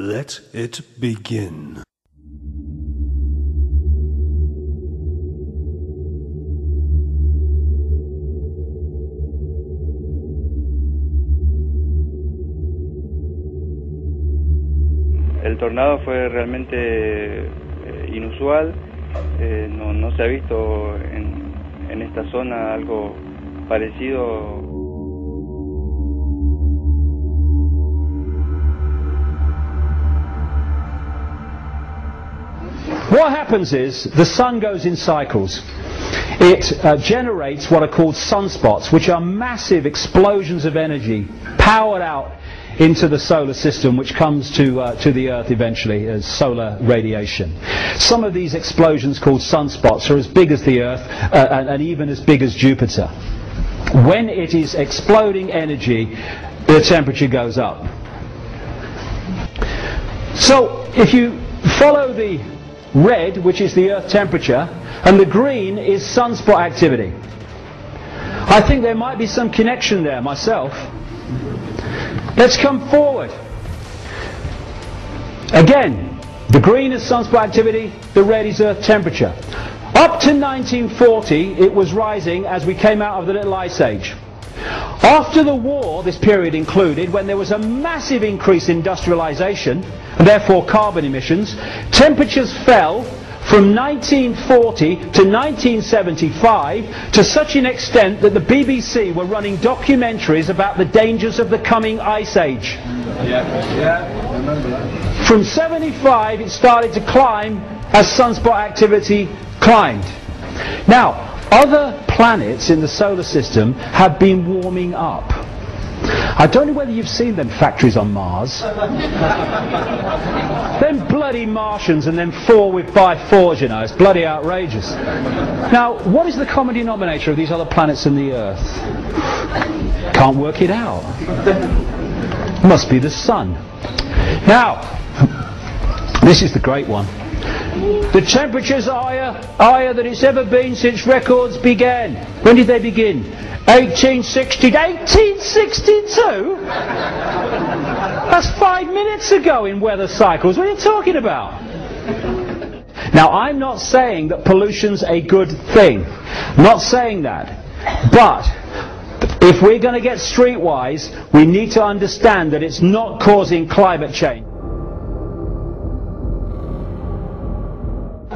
Let it begin. El tornado fue realmente inusual, no se ha visto en esta zona algo parecido. What happens is the sun goes in cycles. It generates what are called sunspots, which are massive explosions of energy powered out into the solar system, which comes to the Earth eventually as solar radiation. Some of these explosions, called sunspots, are as big as the Earth and even as big as Jupiter. When it is exploding energy, the temperature goes up. So if you follow the red, which is the Earth temperature, and the green is sunspot activity, I think there might be some connection there myself. Let's come forward. Again, the green is sunspot activity, the red is Earth temperature. Up to 1940, it was rising as we came out of the Little Ice Age. After the war, this period included, when there was a massive increase in industrialization, and therefore carbon emissions, temperatures fell from 1940 to 1975 to such an extent that the BBC were running documentaries about the dangers of the coming ice age. I remember that. From 75 it started to climb as sunspot activity climbed. Now, other planets in the solar system have been warming up. I don't know whether you've seen them factories on Mars. Them bloody Martians and them 4x4s, you know, it's bloody outrageous. Now, what is the common denominator of these other planets and the Earth? Can't work it out. Must be the sun. Now, this is the great one. The temperature's higher than it's ever been since records began. When did they begin? 1860. 1862? That's 5 minutes ago in weather cycles. What are you talking about? Now, I'm not saying that pollution's a good thing. Not saying that. But if we're going to get streetwise, we need to understand that it's not causing climate change.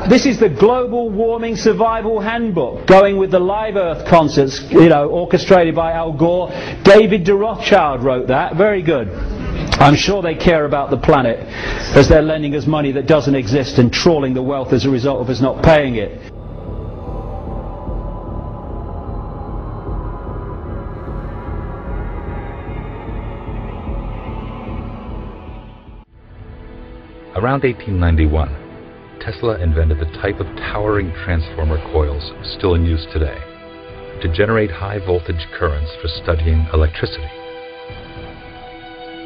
This is the Global Warming Survival Handbook, going with the Live Earth concerts, you know, orchestrated by Al Gore. David de Rothschild wrote that. Very good. I'm sure they care about the planet, as they're lending us money that doesn't exist and trawling the wealth as a result of us not paying it. Around 1891, Tesla invented the type of towering transformer coils still in use today to generate high voltage currents for studying electricity.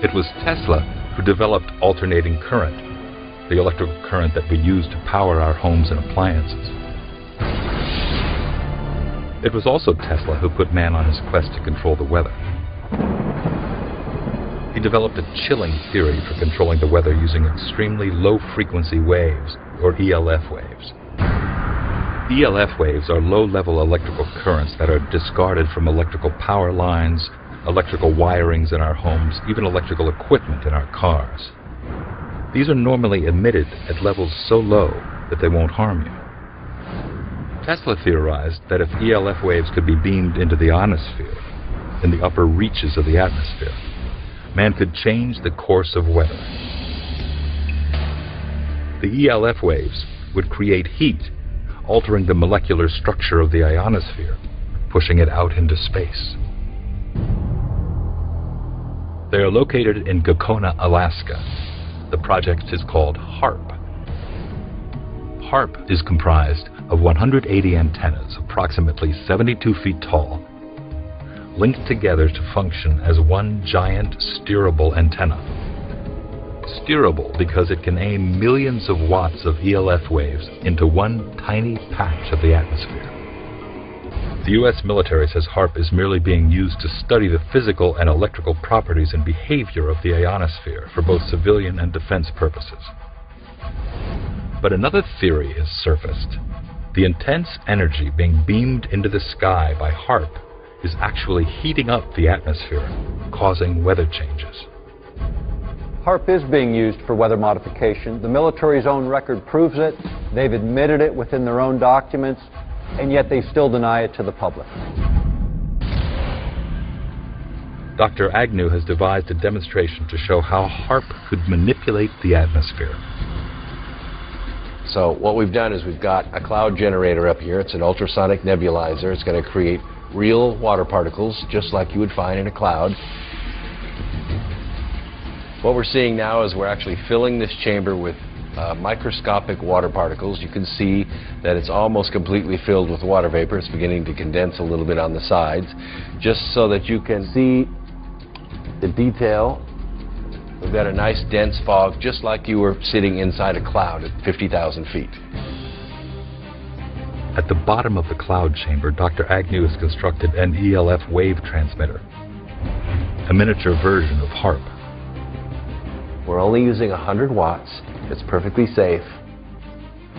It was Tesla who developed alternating current, the electrical current that we use to power our homes and appliances. It was also Tesla who put man on his quest to control the weather. He developed a chilling theory for controlling the weather using extremely low-frequency waves, or ELF waves. ELF waves are low-level electrical currents that are discarded from electrical power lines, electrical wirings in our homes, even electrical equipment in our cars. These are normally emitted at levels so low that they won't harm you. Tesla theorized that if ELF waves could be beamed into the ionosphere, in the upper reaches of the atmosphere, man could change the course of weather. The ELF waves would create heat, altering the molecular structure of the ionosphere, pushing it out into space. They are located in Gakona, Alaska. The project is called HAARP. HAARP is comprised of 180 antennas, approximately 72 feet tall, linked together to function as one giant steerable antenna. Steerable because it can aim millions of watts of ELF waves into one tiny patch of the atmosphere. The U.S. military says HAARP is merely being used to study the physical and electrical properties and behavior of the ionosphere for both civilian and defense purposes. But another theory has surfaced. The intense energy being beamed into the sky by HAARP is actually heating up the atmosphere, causing weather changes. HAARP is being used for weather modification. The military's own record proves it. They've admitted it within their own documents, and yet they still deny it to the public. Dr. Agnew has devised a demonstration to show how HAARP could manipulate the atmosphere. So what we've done is we've got a cloud generator up here. It's an ultrasonic nebulizer. It's going to create real water particles, just like you would find in a cloud. What we're seeing now is we're actually filling this chamber with microscopic water particles. You can see that it's almost completely filled with water vapor. It's beginning to condense a little bit on the sides, just so that you can see the detail. We've got a nice dense fog, just like you were sitting inside a cloud at 50,000 feet. At the bottom of the cloud chamber, Dr. Agnew has constructed an ELF wave transmitter, a miniature version of HAARP. We're only using 100 watts. It's perfectly safe.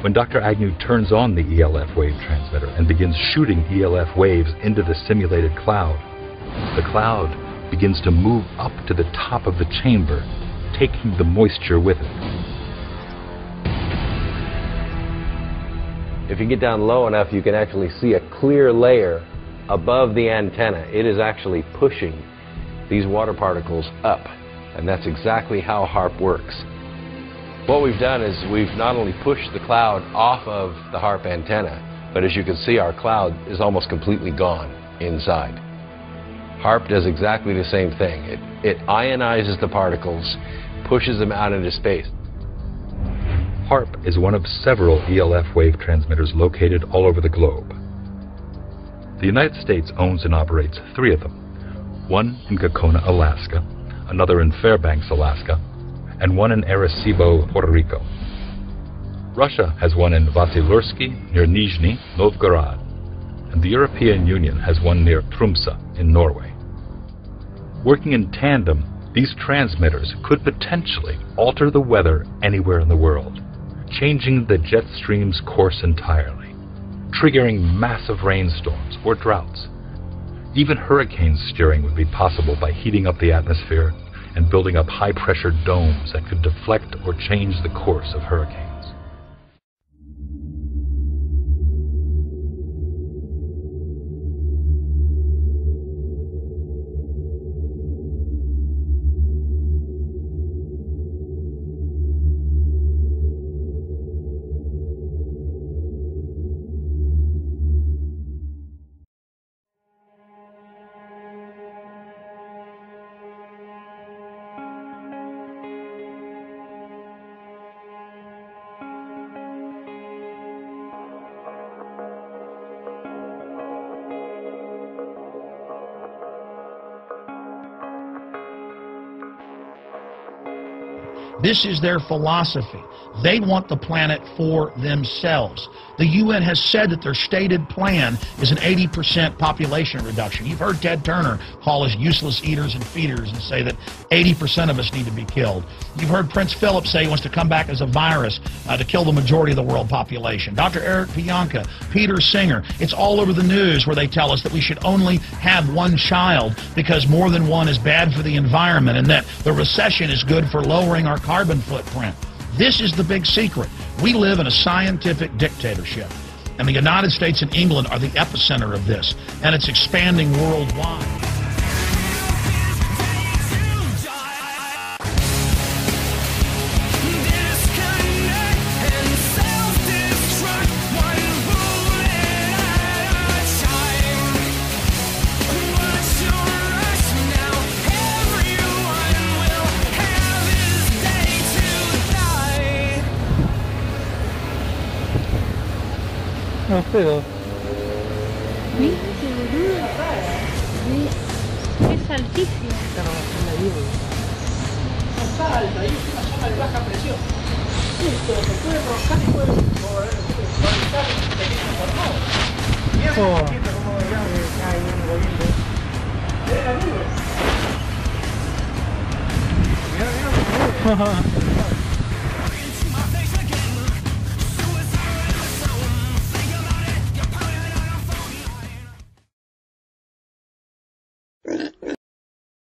When Dr. Agnew turns on the ELF wave transmitter and begins shooting ELF waves into the simulated cloud, the cloud begins to move up to the top of the chamber, taking the moisture with it. If you get down low enough, you can actually see a clear layer above the antenna. It is actually pushing these water particles up, and that's exactly how HAARP works. What we've done is we've not only pushed the cloud off of the HAARP antenna, but as you can see, our cloud is almost completely gone inside. HAARP does exactly the same thing. It ionizes the particles, pushes them out into space. HAARP is one of several ELF wave transmitters located all over the globe. The United States owns and operates 3 of them, one in Gacona, Alaska, another in Fairbanks, Alaska, and one in Arecibo, Puerto Rico. Russia has one in Vasilursky near Nizhny Novgorod, and the European Union has one near Tromsø in Norway. Working in tandem, these transmitters could potentially alter the weather anywhere in the world, changing the jet stream's course entirely, triggering massive rainstorms or droughts. Even hurricane steering would be possible by heating up the atmosphere and building up high-pressure domes that could deflect or change the course of hurricanes. This is their philosophy. They want the planet for themselves. The UN has said that their stated plan is an 80% population reduction. You've heard Ted Turner call us useless eaters and feeders and say that 80% of us need to be killed. You've heard Prince Philip say he wants to come back as a virus to kill the majority of the world population. Dr. Eric Pianka, Peter Singer, it's all over the news where they tell us that we should only have one child because more than one is bad for the environment and that the recession is good for lowering our carbon footprint. This is the big secret. We live in a scientific dictatorship, and the United States and England are the epicenter of this, and it's expanding worldwide. No pedo. ¿Viste, boludo? Es altísimo. Está alta, ahí es una zona de baja presión. Esto se puede rozar y puede conectar pequeños hormonas. Mira, cómo Ajá.